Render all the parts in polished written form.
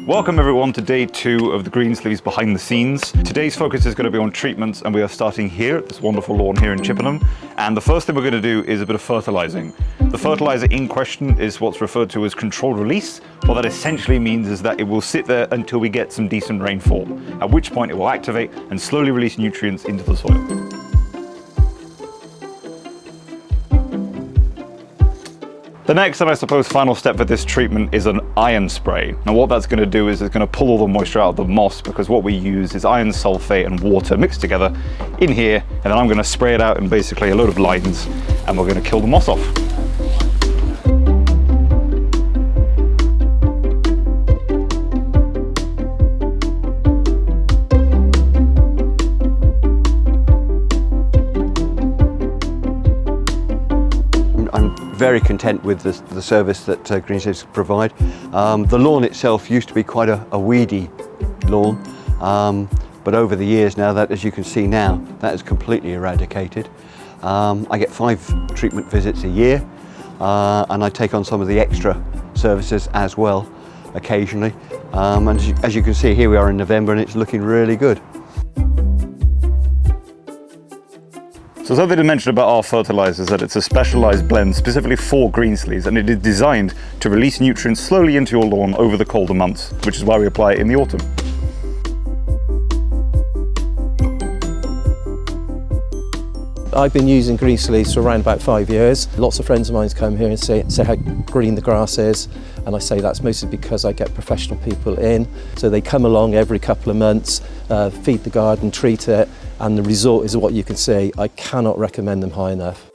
Welcome everyone to day 2 of the Greensleeves behind the scenes. Today's focus is going to be on treatments, and we are starting here at this wonderful lawn here in Chippenham. And the first thing we're going to do is a bit of fertilizing. The fertilizer in question is what's referred to as controlled release. What that essentially means is that it will sit there until we get some decent rainfall, at which point it will activate and slowly release nutrients into the soil. The next and I suppose final step for this treatment is an iron spray. Now what that's going to do is it's going to pull all the moisture out of the moss, because what we use is iron sulfate and water mixed together in here, and then I'm going to spray it out in basically a load of lines, and we're going to kill the moss off. I'm very content with the service that Greensleeves provide. The lawn itself used to be quite a weedy lawn, but over the years now, that, as you can see now, that is completely eradicated. I get 5 treatment visits a year, and I take on some of the extra services as well occasionally. And as you can see, here we are in November and it's looking really good. So something to mention about our fertilizer is that it's a specialized blend specifically for Greensleeves, and it is designed to release nutrients slowly into your lawn over the colder months, which is why we apply it in the autumn. I've been using Greensleeves for around about 5 years. Lots of friends of mine come here and say how green the grass is, and I say that's mostly because I get professional people in. So they come along every couple of months, feed the garden, treat it, and the result is what you can see. I cannot recommend them high enough.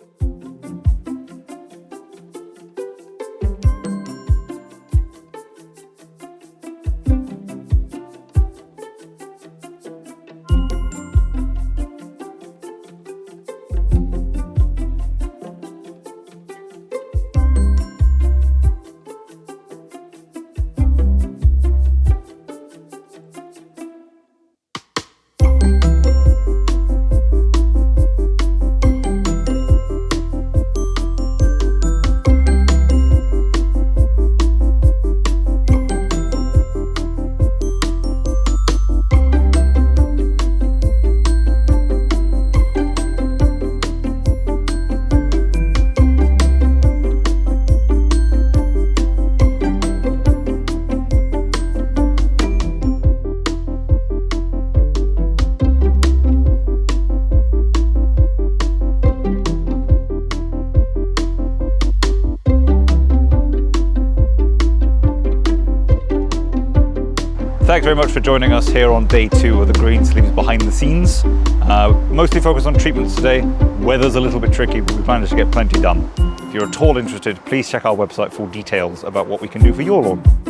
Thanks very much for joining us here on day 2 of the Greensleeves behind the scenes. Mostly focused on treatments today. Weather's a little bit tricky, but we've managed to get plenty done. If you're at all interested, please check our website for details about what we can do for your lawn.